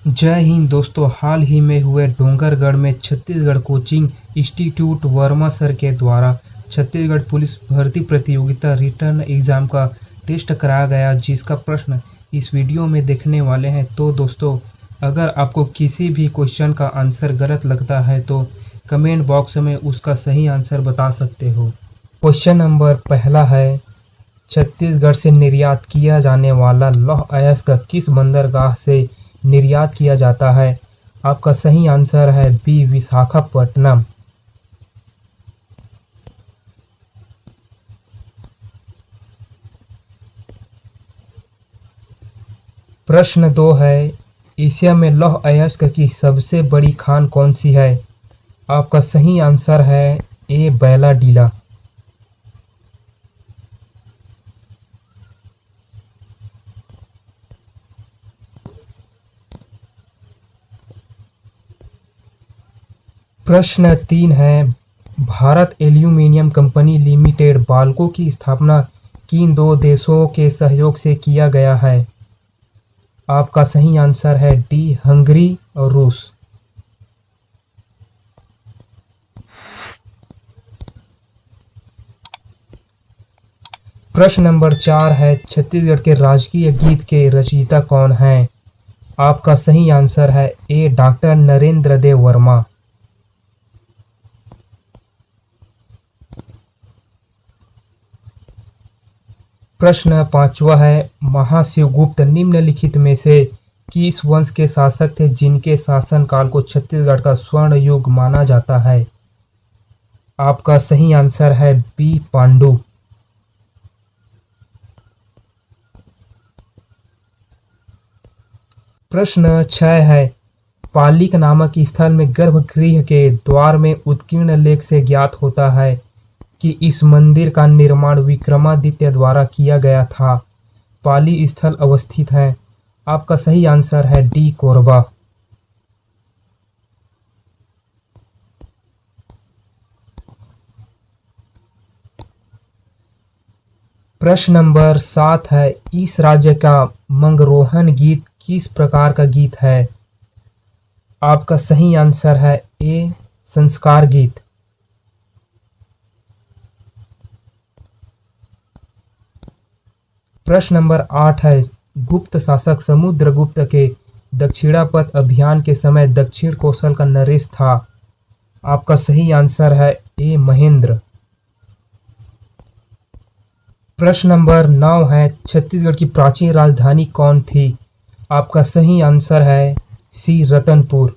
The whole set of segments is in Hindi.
जय हिंद दोस्तों। हाल ही में हुए डोंगरगढ़ में Chhattisgarh coaching institute Verma sir के द्वारा छत्तीसगढ़ पुलिस भर्ती प्रतियोगिता रिटर्न एग्जाम का टेस्ट कराया गया, जिसका प्रश्न इस वीडियो में देखने वाले हैं। तो दोस्तों, अगर आपको किसी भी क्वेश्चन का आंसर गलत लगता है तो कमेंट बॉक्स में उसका सही आंसर बता सकते हो। क्वेश्चन नंबर पहला है, छत्तीसगढ़ से निर्यात किया जाने वाला लौह अयस्क किस बंदरगाह से निर्यात किया जाता है? आपका सही आंसर है बी, विशाखापट्टनम। प्रश्न 2 है, एशिया में लौह अयस्क की सबसे बड़ी खान कौन सी है? आपका सही आंसर है ए, बैलाडीला। प्रश्न 3 है, Bharat aluminium company limited Balco की स्थापना किन दो देशों के सहयोग से किया गया है? आपका सही आंसर है डी, हंगरी और रूस। प्रश्न नंबर 4 है, छत्तीसगढ़ के राजकीय गीत के रचयिता कौन हैं? आपका सही आंसर है ए, डॉक्टर नरेंद्र देव वर्मा। प्रश्न 5वां है, महाशिवगुप्त निम्नलिखित में से किस वंश के शासक थे जिनके शासनकाल को छत्तीसगढ़ का स्वर्ण युग माना जाता है? आपका सही आंसर है बी, पांडु। प्रश्न 6 है, पालीक नामक स्थल में गर्भगृह के द्वार में उत्कीर्ण लेख से ज्ञात होता है कि इस मंदिर का निर्माण विक्रमादित्य द्वारा किया गया था। पाली स्थल अवस्थित है। आपका सही आंसर है डी, कोरबा। प्रश्न नंबर 7 है, इस राज्य का मंगरोहन गीत किस प्रकार का गीत है? आपका सही आंसर है ए, संस्कार गीत। प्रश्न नंबर 8 है, गुप्त शासक समुद्रगुप्त के दक्षिणापथ अभियान के समय दक्षिण कौशल का नरेश था। आपका सही आंसर है ए, महेंद्र। प्रश्न नंबर 9 है, छत्तीसगढ़ की प्राचीन राजधानी कौन थी? आपका सही आंसर है सी, रतनपुर।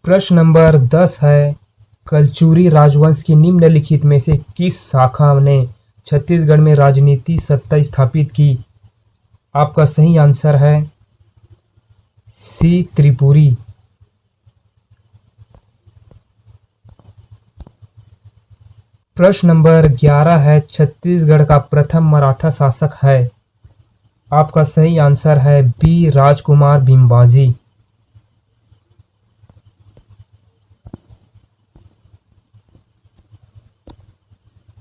प्रश्न नंबर 10 है, कलचुरी राजवंश की निम्नलिखित में से किस शाखा ने छत्तीसगढ़ में राजनीति सत्ता स्थापित की? आपका सही आंसर है सी, त्रिपुरी। प्रश्न नंबर 11 है, छत्तीसगढ़ का प्रथम मराठा शासक है? आपका सही आंसर है बी, राजकुमार बिंबाजी।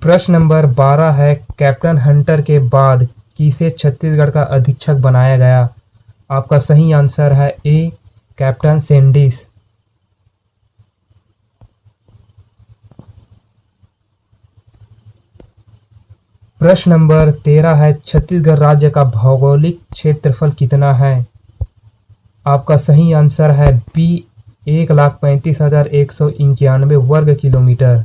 प्रश्न नंबर 12 है, कैप्टन हंटर के बाद किसे छत्तीसगढ़ का अधीक्षक बनाया गया? आपका सही आंसर है ए, कैप्टन सैंडिस। प्रश्न नंबर 13 है, छत्तीसगढ़ राज्य का भौगोलिक क्षेत्रफल कितना है? आपका सही आंसर है बी, 1,35,191 वर्ग किलोमीटर।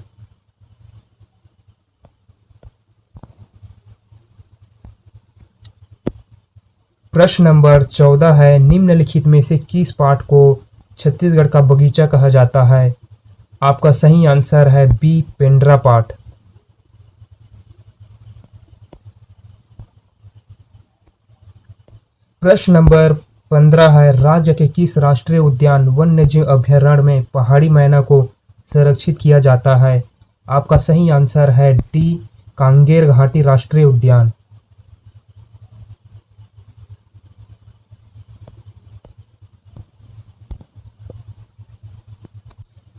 प्रश्न नंबर 14 है, निम्नलिखित में से किस पाठ को छत्तीसगढ़ का बगीचा कहा जाता है? आपका सही आंसर है बी, पेंड्रा पाठ। प्रश्न नंबर 15 है, राज्य के किस राष्ट्रीय उद्यान वन्यजीव अभयारण्य में पहाड़ी मैना को संरक्षित किया जाता है? आपका सही आंसर है डी, कांगेर घाटी राष्ट्रीय उद्यान।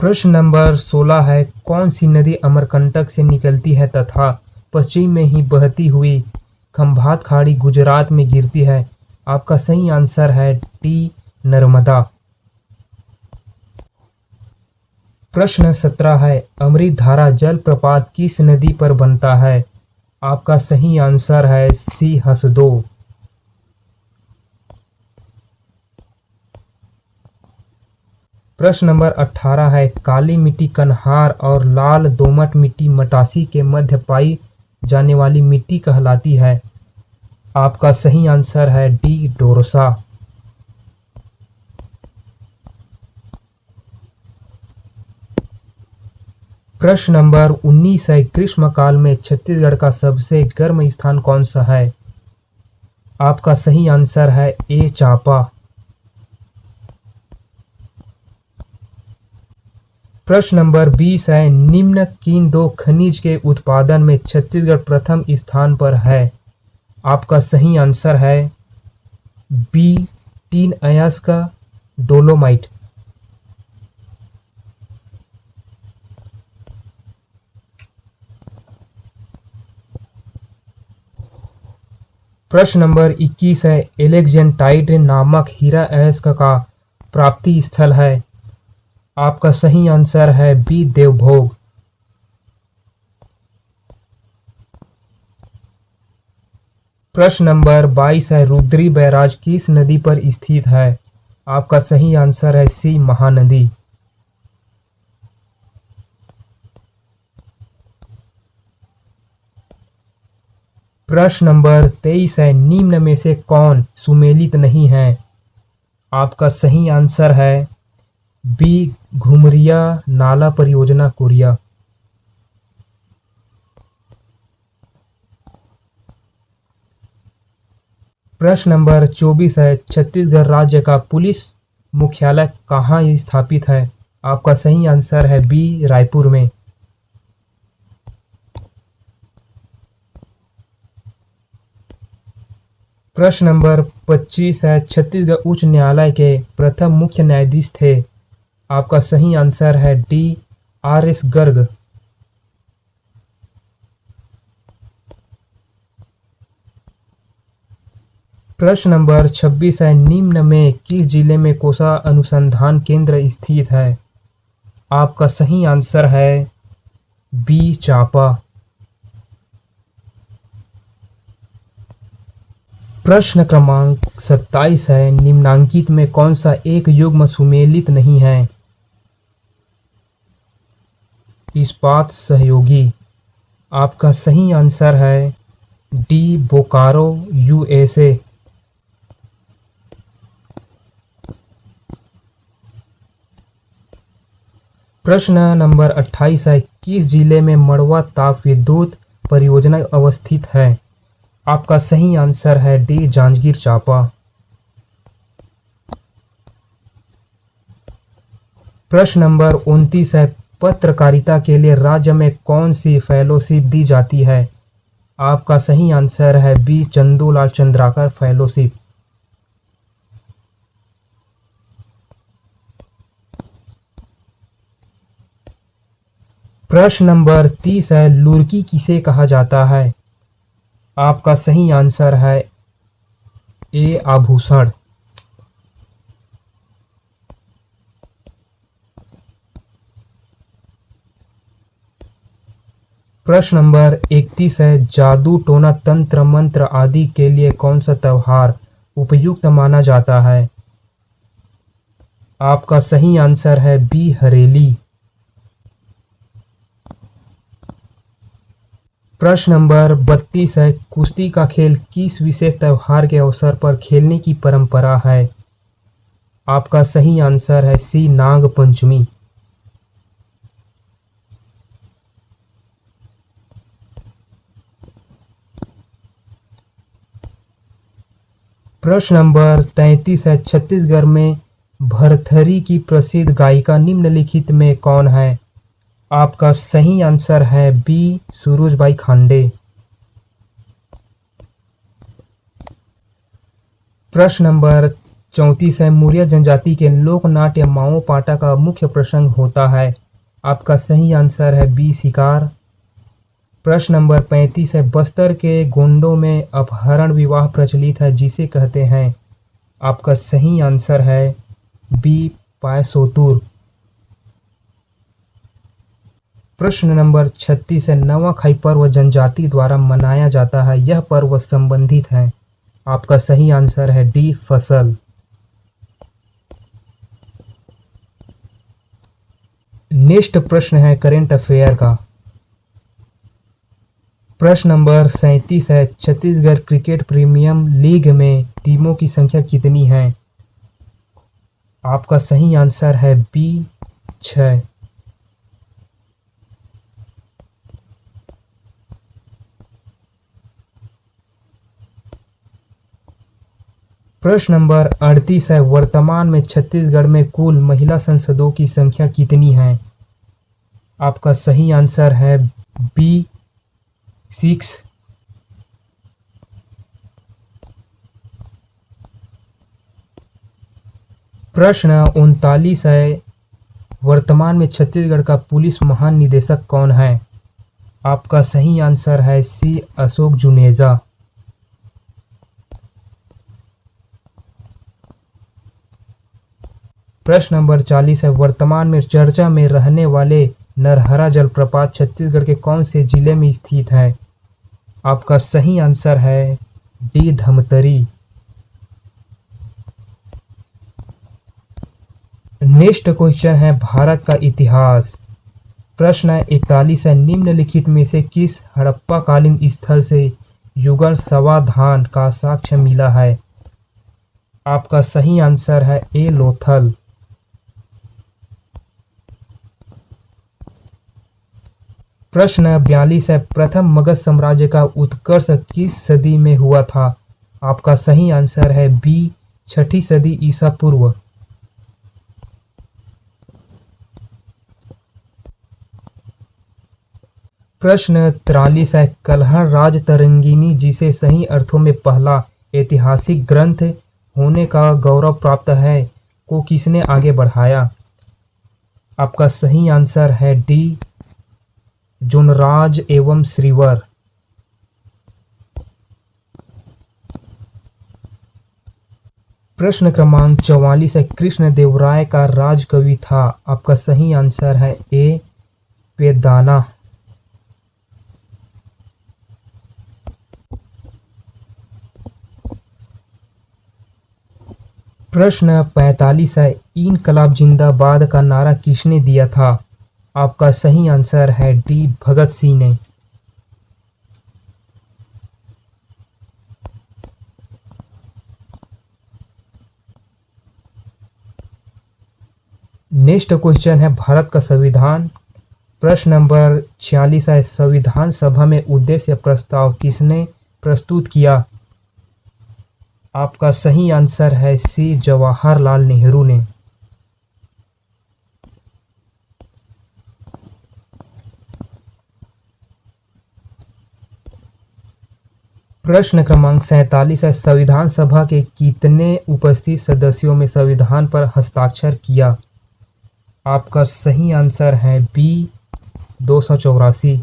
प्रश्न नंबर 16 है, कौन सी नदी अमरकंटक से निकलती है तथा पश्चिम में ही बहती हुई खंभात खाड़ी गुजरात में गिरती है। आपका सही आंसर है डी नर्मदा। प्रश्न 17 है, अमृतधारा जलप्रपात किस नदी पर बनता है? आपका सही आंसर है सी हसदो। प्रश्न नंबर 18 है, काली मिट्टी कन्हार और लाल दोमट मिट्टी मटासी के मध्य पाई जाने वाली मिट्टी कहलाती है। आपका सही आंसर है डी डोरसा। प्रश्न नंबर 19 है, ग्रीष्मकाल में छत्तीसगढ़ का सबसे गर्म स्थान कौन सा है? आपका सही आंसर है ए चांपा। प्रश्न नंबर 20 है, निम्न किन दो खनिज के उत्पादन में छत्तीसगढ़ प्रथम स्थान पर है? आपका सही आंसर है बी टीन अयस्क डोलोमाइट। प्रश्न नंबर 21 है, एलेक्जेंटाइट नामक हीरा अयस्क का प्राप्ति स्थल है। आपका सही आंसर है बी देवभोग। प्रश्न नंबर 22 है, रुद्री बैराज किस नदी पर स्थित है? आपका सही आंसर है सी महानदी। प्रश्न नंबर 23 है, निम्न में से कौन सुमेलित नहीं है? आपका सही आंसर है बी घुमरिया नाला परियोजना कोरिया। प्रश्न नंबर 24 है, छत्तीसगढ़ राज्य का पुलिस मुख्यालय कहाँ स्थापित है? आपका सही आंसर है बी रायपुर में। प्रश्न नंबर 25 है, छत्तीसगढ़ उच्च न्यायालय के प्रथम मुख्य न्यायाधीश थे। आपका सही आंसर है डी आर एस गर्ग। प्रश्न नंबर 26 है, निम्न में किस जिले में कोसा अनुसंधान केंद्र स्थित है? आपका सही आंसर है बी चांपा। प्रश्न क्रमांक 27 है, निम्नांकित में कौन सा एक युग्म सुमेलित नहीं है? इस्पात सहयोगी। आपका सही आंसर है डी बोकारो यूएसए। प्रश्न नंबर 28 है, किस जिले में मड़वा ताप विद्युत परियोजना अवस्थित है? आपका सही आंसर है डी जांजगीर चांपा। प्रश्न नंबर 29 है, पत्रकारिता के लिए राज्य में कौन सी फेलोशिप दी जाती है? आपका सही आंसर है बी चंदूलाल चंद्राकर फेलोशिप। प्रश्न नंबर 30 है, लुरकी किसे कहा जाता है? आपका सही आंसर है ए आभूषण। प्रश्न नंबर 31 है, जादू टोना तंत्र मंत्र आदि के लिए कौन सा त्योहार उपयुक्त माना जाता है? आपका सही आंसर है बी हरेली। प्रश्न नंबर 32 है, कुश्ती का खेल किस विशेष त्योहार के अवसर पर खेलने की परंपरा है? आपका सही आंसर है सी नाग पंचमी। प्रश्न नंबर 33 है, छत्तीसगढ़ में भरथरी की प्रसिद्ध गायिका निम्नलिखित में कौन है? आपका सही आंसर है बी सुरुजबाई खांडे। प्रश्न नंबर 34 है, मुरिया जनजाति के लोक नाट्य माओ पाटा का मुख्य प्रसंग होता है। आपका सही आंसर है बी शिकार। प्रश्न नंबर 35 है, बस्तर के गोंडों में अपहरण विवाह प्रचलित है जिसे कहते हैं। आपका सही आंसर है बी पायसोतुर। प्रश्न नंबर 36 है, नवाखाई पर्व जनजाति द्वारा मनाया जाता है, यह पर्व संबंधित है। आपका सही आंसर है डी फसल। नेक्स्ट प्रश्न है करेंट अफेयर का। प्रश्न नंबर 37 है, छत्तीसगढ़ क्रिकेट प्रीमियम लीग में टीमों की संख्या कितनी है। आपका सही आंसर है बी 6। प्रश्न नंबर 38 है, वर्तमान में छत्तीसगढ़ में कुल महिला सांसदों की संख्या कितनी है। आपका सही आंसर है बी 6। प्रश्न 39 है, वर्तमान में छत्तीसगढ़ का पुलिस महानिदेशक कौन है। आपका सही आंसर है सी अशोक जुनेजा। प्रश्न नंबर 40 है, वर्तमान में चर्चा में रहने वाले नरहरा जलप्रपात छत्तीसगढ़ के कौन से जिले में स्थित है। आपका सही आंसर है डी धमतरी। नेक्स्ट क्वेश्चन है भारत का इतिहास। प्रश्न 41 है, निम्नलिखित में से किस हड़प्पा कालीन स्थल से युगल समाधान का साक्ष्य मिला है। आपका सही आंसर है ए लोथल। प्रश्न 42 है, प्रथम मगध साम्राज्य का उत्कर्ष किस सदी में हुआ था। आपका सही आंसर है बी 6ठी सदी ईसा पूर्व। प्रश्न 43 है, कल्हड़ राजतरंगिणी जिसे सही अर्थों में पहला ऐतिहासिक ग्रंथ होने का गौरव प्राप्त है को किसने आगे बढ़ाया। आपका सही आंसर है डी जोनराज एवं श्रीवर। प्रश्न क्रमांक 44 है, कृष्ण देवराय का राजकवि था। आपका सही आंसर है ए पेदाना। प्रश्न 45 है, इनकलाब जिंदाबाद का नारा किसने दिया था। आपका सही आंसर है डी भगत सिंह ने। नेक्स्ट क्वेश्चन है भारत का संविधान। प्रश्न नंबर 46 है, संविधान सभा में उद्देश्य प्रस्ताव किसने प्रस्तुत किया। आपका सही आंसर है सी जवाहरलाल नेहरू ने। प्रश्न क्रमांक 47 है, संविधान सभा के कितने उपस्थित सदस्यों में संविधान पर हस्ताक्षर किया। आपका सही आंसर है बी 284।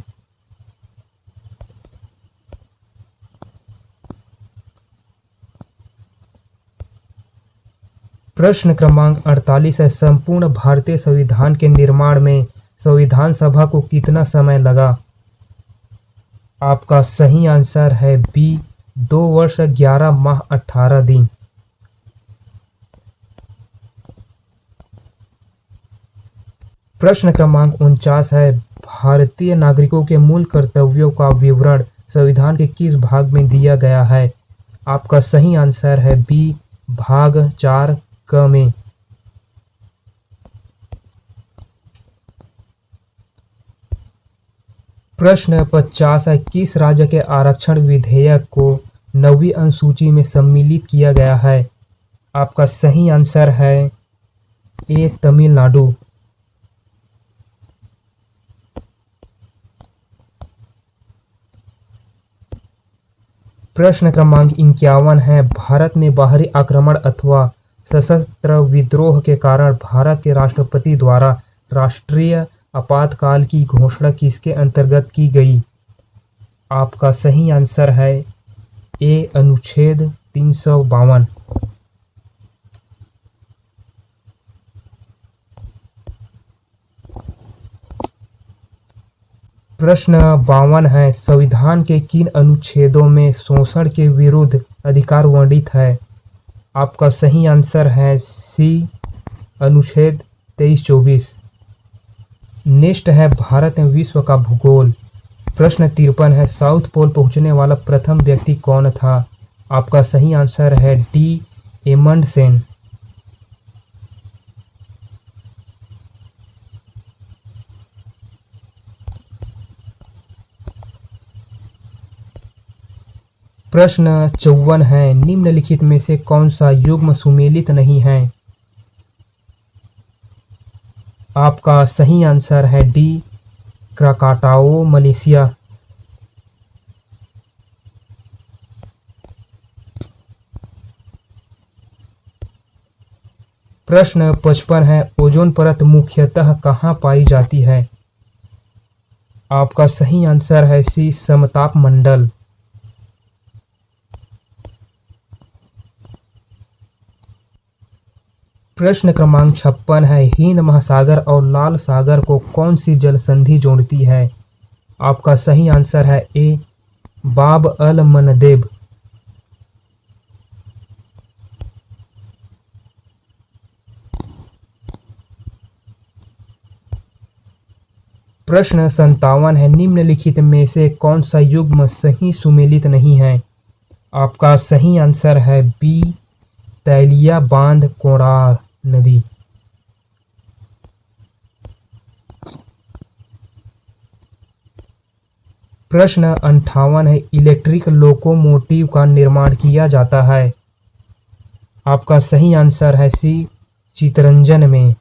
प्रश्न क्रमांक 48 है, संपूर्ण भारतीय संविधान के निर्माण में संविधान सभा को कितना समय लगा। आपका सही आंसर है बी 2 वर्ष 11 माह 18 दिन। प्रश्न क्रमांक 49 है, भारतीय नागरिकों के मूल कर्तव्यों का विवरण संविधान के किस भाग में दिया गया है। आपका सही आंसर है बी भाग 4 क में। प्रश्न 50 है, किस राज्य के आरक्षण विधेयक को 9वीं अनुसूची में सम्मिलित किया गया है। आपका सही आंसर है ए तमिलनाडु। प्रश्न क्रमांक 51 है, भारत में बाहरी आक्रमण अथवा सशस्त्र विद्रोह के कारण भारत के राष्ट्रपति द्वारा राष्ट्रीय आपातकाल की घोषणा किसके अंतर्गत की गई। आपका सही आंसर है ए अनुच्छेद 352। प्रश्न 52 है, संविधान के किन अनुच्छेदों में शोषण के विरुद्ध अधिकार वर्णित है? आपका सही आंसर है सी अनुच्छेद 23-24। नेक्स्ट है, भारत में विश्व का भूगोल। प्रश्न 53 है, साउथ पोल पहुंचने वाला प्रथम व्यक्ति कौन था? आपका सही आंसर है डी एमंडसेन। प्रश्न 54 है, निम्नलिखित में से कौन सा युग्म सुमेलित नहीं है? आपका सही आंसर है डी क्राकाटाओ मलेशिया। प्रश्न 55 है, ओजोन परत मुख्यतः कहाँ पाई जाती है? आपका सही आंसर है सी समताप मंडल। प्रश्न क्रमांक 56 है, हिंद महासागर और लाल सागर को कौन सी जल संधि जोड़ती है? आपका सही आंसर है ए बाब अल मनदेब। प्रश्न 57 है, निम्नलिखित में से कौन सा युग्म सही सुमेलित नहीं है? आपका सही आंसर है बी तैलिया बांध कोणार नदी। प्रश्न 58 है, इलेक्ट्रिक लोकोमोटिव का निर्माण किया जाता है? आपका सही आंसर है सी चितरंजन में।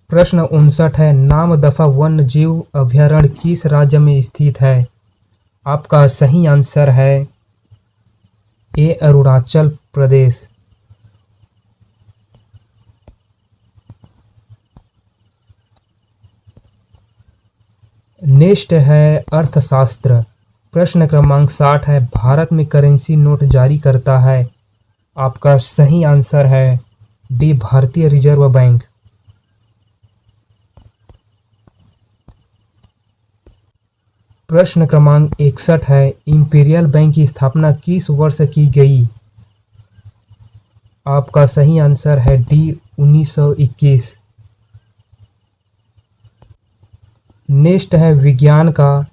प्रश्न 59 है, नामदफा वन्य जीव अभयारण्य किस राज्य में स्थित है? आपका सही आंसर है ए अरुणाचल प्रदेश। नेक्स्ट है अर्थशास्त्र। प्रश्न क्रमांक 60 है, भारत में करेंसी नोट जारी करता है? आपका सही आंसर है डी भारतीय रिजर्व बैंक। प्रश्न क्रमांक 61 है, इंपीरियल बैंक की स्थापना किस वर्ष की गई? आपका सही आंसर है डी 1921। नेक्स्ट है विज्ञान का।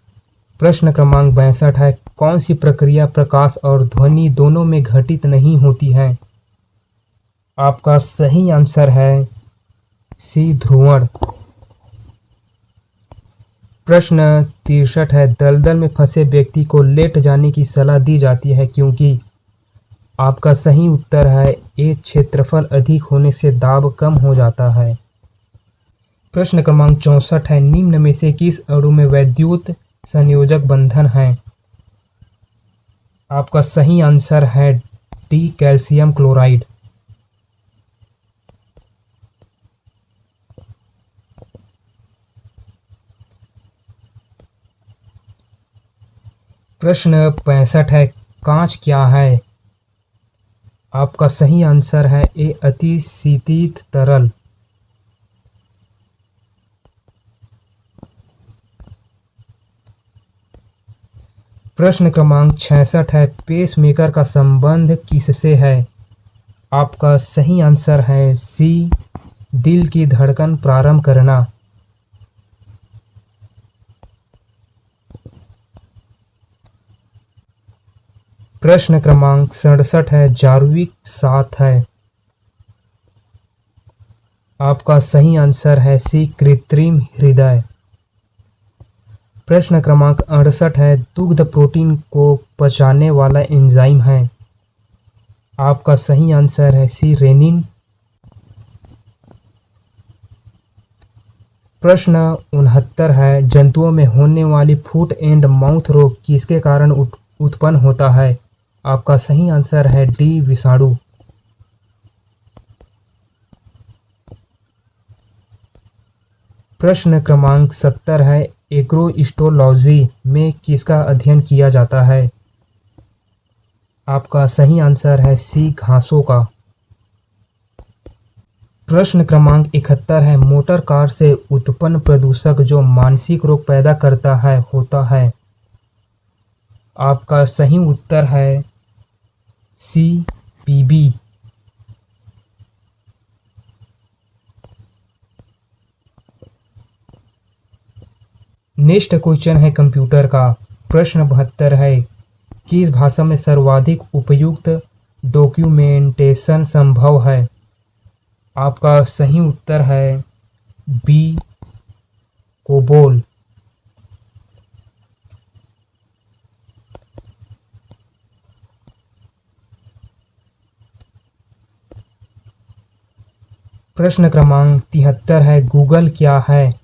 प्रश्न क्रमांक 62 है, कौन सी प्रक्रिया प्रकाश और ध्वनि दोनों में घटित नहीं होती है? आपका सही आंसर है सी ध्रुवण। प्रश्न 63 है, दलदल में फंसे व्यक्ति को लेट जाने की सलाह दी जाती है क्योंकि? आपका सही उत्तर है ए क्षेत्रफल अधिक होने से दाब कम हो जाता है। प्रश्न क्रमांक 64 है, निम्न में से किस अणु में वैद्युत संयोजक बंधन है? आपका सही आंसर है डी कैल्शियम क्लोराइड। प्रश्न 65 है, कांच क्या है? आपका सही आंसर है ए अति शीतित तरल। प्रश्न क्रमांक 66 है, पेसमेकर का संबंध किससे है? आपका सही आंसर है सी दिल की धड़कन प्रारंभ करना। प्रश्न क्रमांक 67 है, जार्विक 7 है? आपका सही आंसर है सी कृत्रिम हृदय। प्रश्न क्रमांक 68 है, दुग्ध प्रोटीन को पचाने वाला एंजाइम है? आपका सही आंसर है सी रेनिन। प्रश्न 69 है, जंतुओं में होने वाली फुट एंड माउथ रोग किसके कारण उत्पन्न होता है? आपका सही आंसर है डी विषाणु। प्रश्न क्रमांक 70 है, एग्रोइस्टोलॉजी में किसका अध्ययन किया जाता है? आपका सही आंसर है सी, घासों का। प्रश्न क्रमांक 71 है, मोटर कार से उत्पन्न प्रदूषक जो मानसिक रोग पैदा करता है होता है? आपका सही उत्तर है सी, पीबी। नेक्स्ट क्वेश्चन है कंप्यूटर का। प्रश्न 72 है, किस भाषा में सर्वाधिक उपयुक्त डॉक्यूमेंटेशन संभव है? आपका सही उत्तर है बी, कोबोल। प्रश्न क्रमांक 73 है, गूगल क्या है?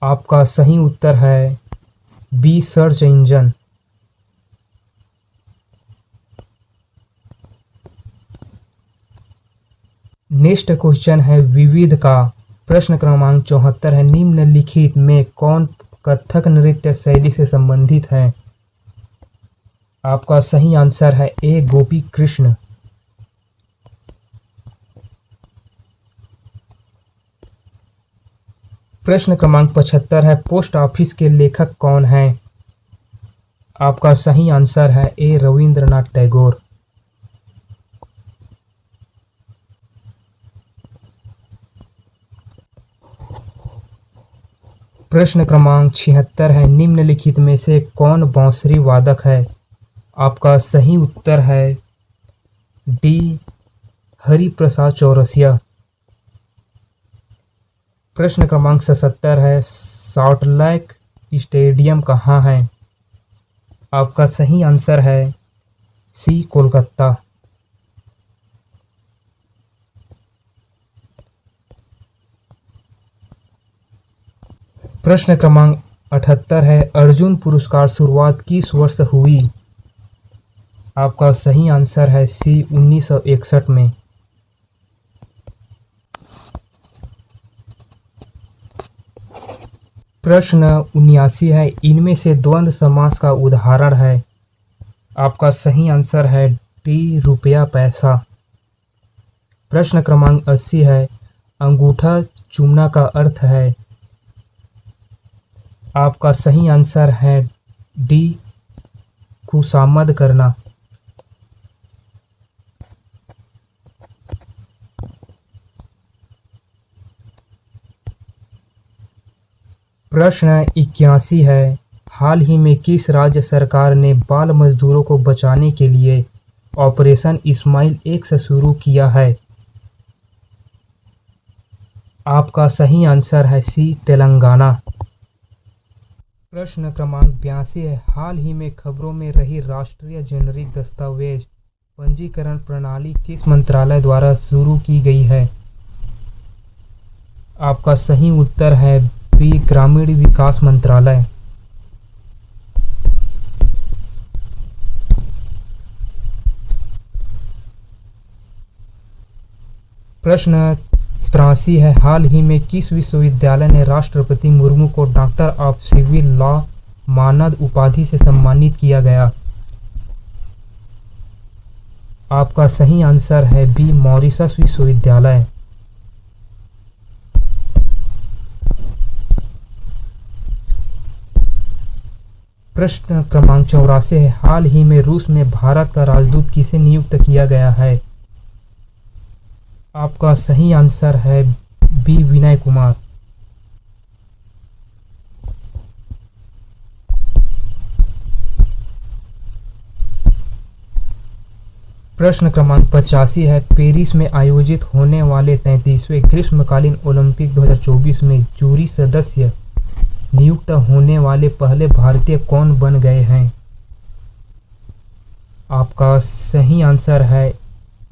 आपका सही उत्तर है B, search engine. Next question है विविध का। प्रश्न क्रमांक 74 है, निम्नलिखित में कौन कथक नृत्य शैली से संबंधित है? आपका सही आंसर है ए, गोपी कृष्ण। प्रश्न क्रमांक 75 है, पोस्ट ऑफिस के लेखक कौन हैं? आपका सही आंसर है ए, रविंद्रनाथ टैगोर। प्रश्न क्रमांक 76 है, निम्नलिखित में से कौन बांसुरी वादक है? आपका सही उत्तर है डी, हरिप्रसाद चौरसिया। प्रश्न क्रमांक 77 है, सॉल्टलेक स्टेडियम कहाँ है? आपका सही आंसर है सी, कोलकाता। प्रश्न क्रमांक 78 है, अर्जुन पुरस्कार शुरुआत किस वर्ष हुई? आपका सही आंसर है सी, 1961 में। प्रश्न 79 है, इनमें से द्वंद्व समास का उदाहरण है? आपका सही आंसर है डी, रुपया पैसा। प्रश्न क्रमांक 80 है, अंगूठा चूमना का अर्थ है? आपका सही आंसर है डी, खुशामद करना। प्रश्न 81 है, हाल ही में किस राज्य सरकार ने बाल मजदूरों को बचाने के लिए ऑपरेशन इस्माइल एक्स शुरू किया है? आपका सही आंसर है सी, तेलंगाना। प्रश्न क्रमांक 82 है, हाल ही में खबरों में रही राष्ट्रीय जेनरिक दस्तावेज पंजीकरण प्रणाली किस मंत्रालय द्वारा शुरू की गई है? आपका सही उत्तर है बी, ग्रामीण विकास मंत्रालय। प्रश्न 83 है, हाल ही में किस विश्वविद्यालय ने राष्ट्रपति मुर्मू को डॉक्टर ऑफ सिविल लॉ मानद उपाधि से सम्मानित किया गया? आपका सही आंसर है बी, मॉरिशस विश्वविद्यालय। प्रश्न क्रमांक 84 है, हाल ही में रूस में भारत का राजदूत किसे नियुक्त किया गया है? आपका सही आंसर है बी, विनय कुमार। प्रश्न क्रमांक 85 है, पेरिस में आयोजित होने वाले 33वें ग्रीष्मकालीन ओलंपिक 2024 में जूरी सदस्य नियुक्त होने वाले पहले भारतीय कौन बन गए हैं? आपका सही आंसर है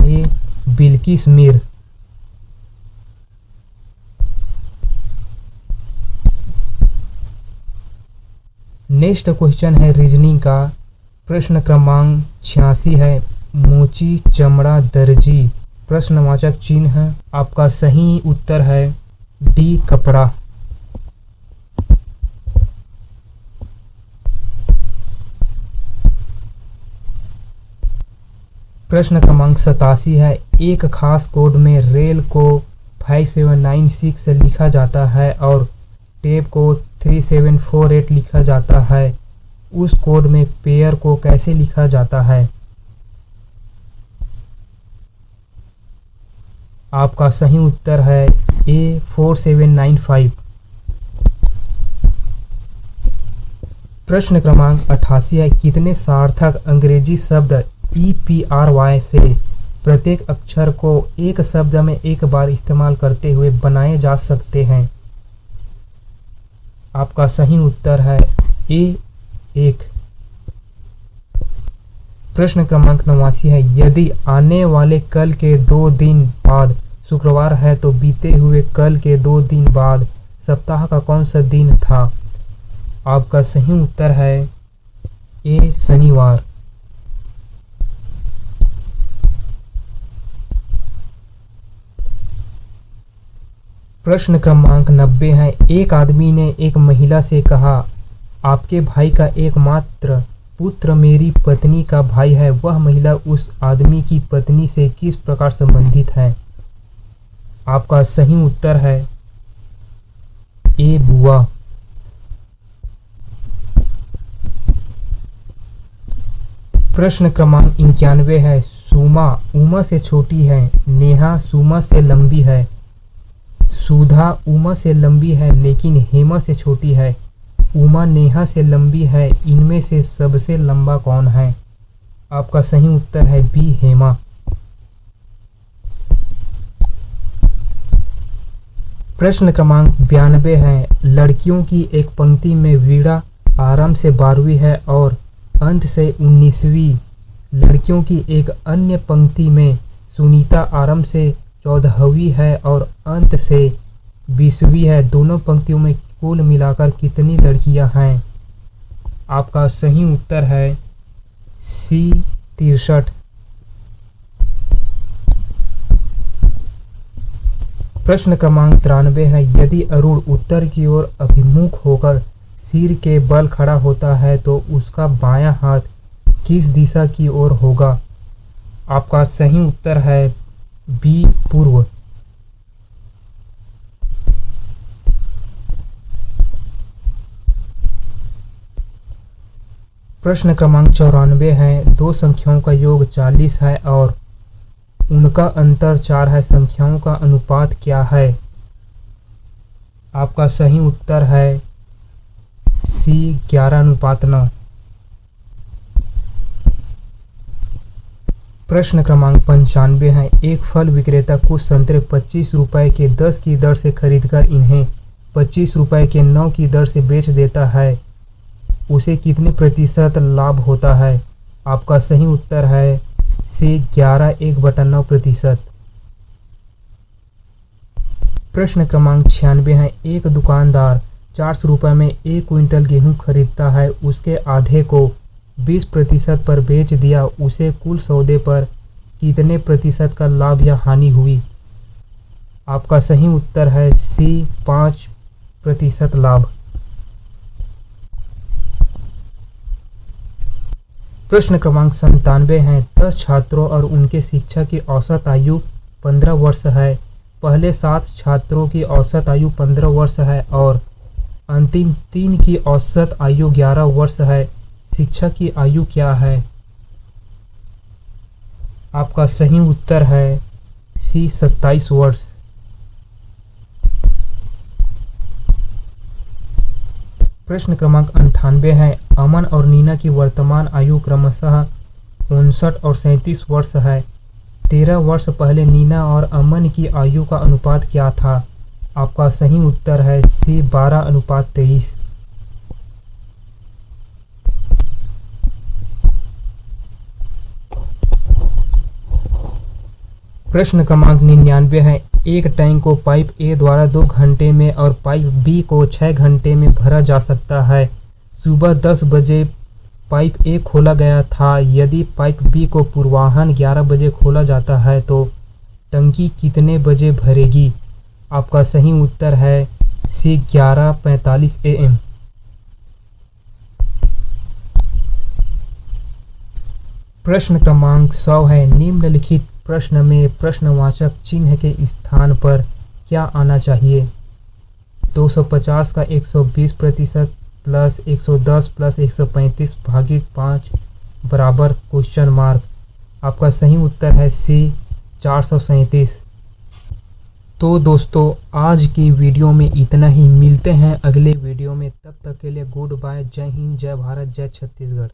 ए, बिल्किस मीर। नेक्स्ट क्वेश्चन है रीजनिंग का। प्रश्न क्रमांक 86 है, मोची चमड़ा दर्जी प्रश्नवाचक चिन्ह है? आपका सही उत्तर है डी कपड़ा। प्रश्न क्रमांक 87 है, एक खास कोड में रेल को 5796 लिखा जाता है और टेप को 3748 लिखा जाता है। उस कोड में पेयर को कैसे लिखा जाता है? आपका सही उत्तर है ए 4795। प्रश्न क्रमांक 88 है, कितने सार्थक अंग्रेजी शब्द EPRY से प्रत्येक अक्षर को एक शब्द में एक बार इस्तेमाल करते हुए बनाए जा सकते हैं? आपका सही उत्तर है ए 1। प्रश्न क्रमांक 89 है, यदि आने वाले कल के 2 दिन बाद शुक्रवार है तो बीते हुए कल के 2 दिन बाद सप्ताह का कौन सा दिन था? आपका सही उत्तर है ए शनिवार। प्रश्न क्रमांक 90 है, एक आदमी ने एक महिला से कहा, आपके भाई का एकमात्र पुत्र मेरी पत्नी का भाई है। वह महिला उस आदमी की पत्नी से किस प्रकार संबंधित है? आपका सही उत्तर है ए बुआ। प्रश्न क्रमांक 91 है, सुमा उमा से छोटी है, नेहा सुमा से लंबी है, सुधा उमा से लंबी है लेकिन हेमा से छोटी है, उमा नेहा से लंबी है, इनमें से सबसे लंबा कौन है? आपका सही उत्तर है बी हेमा। प्रश्न क्रमांक 92 है, लड़कियों की एक पंक्ति में वीणा आरंभ से 12वीं है और अंत से 19वीं, लड़कियों की एक अन्य पंक्ति में सुनीता आरंभ से 14वीं है और अंत से 20वीं है। दोनों पंक्तियों में कुल मिलाकर कितनी लड़कियां हैं? आपका सही उत्तर है सी 63। प्रश्न क्रमांक 93 है, यदि अरुण उत्तर की ओर अभिमुख होकर सिर के बल खड़ा होता है तो उसका बायां हाथ किस दिशा की ओर होगा? आपका सही उत्तर है बी पूर्व। प्रश्न क्रमांक 94 है, दो संख्याओं का योग 40 है और उनका अंतर 4 है, संख्याओं का अनुपात क्या है? आपका सही उत्तर है सी 11:9। प्रश्न क्रमांक 95 है, एक फल विक्रेता कुछ संतरे 25 रुपए के 10 की दर से खरीदकर इन्हें 25 रुपए के 9 की दर से बेच देता है, उसे कितने प्रतिशत लाभ होता है? आपका सही उत्तर है सी 11.1/9%। प्रश्न क्रमांक 96 है, एक दुकानदार 400 रुपये में 1 क्विंटल गेहूं खरीदता है, उसके आधे को 20% पर बेच दिया, उसे कुल सौदे पर कितने प्रतिशत का लाभ या हानि हुई? आपका सही उत्तर है सी 5% लाभ। प्रश्न क्रमांक 97 है, 10 छात्रों और उनके शिक्षक की औसत आयु 15 वर्ष है, पहले 7 छात्रों की औसत आयु 15 वर्ष है और अंतिम 3 की औसत आयु 11 वर्ष है, शिक्षक की आयु क्या है? आपका सही उत्तर है सी 27 वर्ष। प्रश्न क्रमांक 98 है, अमन और नीना की वर्तमान आयु क्रमशः 59 और 37 वर्ष है, 13 वर्ष पहले नीना और अमन की आयु का अनुपात क्या था? आपका सही उत्तर है सी 12:23। प्रश्न क्रमांक 99 है, एक टैंक को पाइप ए द्वारा 2 घंटे में और पाइप बी को 6 घंटे में भरा जा सकता है। सुबह 10 बजे पाइप ए खोला गया था, यदि पाइप बी को पूर्वाह्न 11 बजे खोला जाता है तो टंकी कितने बजे भरेगी? आपका सही उत्तर है सी 11:45 AM। प्रश्न क्रमांक 100 है, निम्नलिखित प्रश्न में प्रश्नवाचक चिन्ह के स्थान पर क्या आना चाहिए? 250 का 120% प्लस 110 प्लस 135 भागित 5 बराबर क्वेश्चन मार्क। आपका सही उत्तर है सी 437। तो दोस्तों आज की वीडियो में इतना ही, मिलते हैं अगले वीडियो में, तब तक के लिए गुड बाय, जय हिंद, जय भारत, जय छत्तीसगढ़।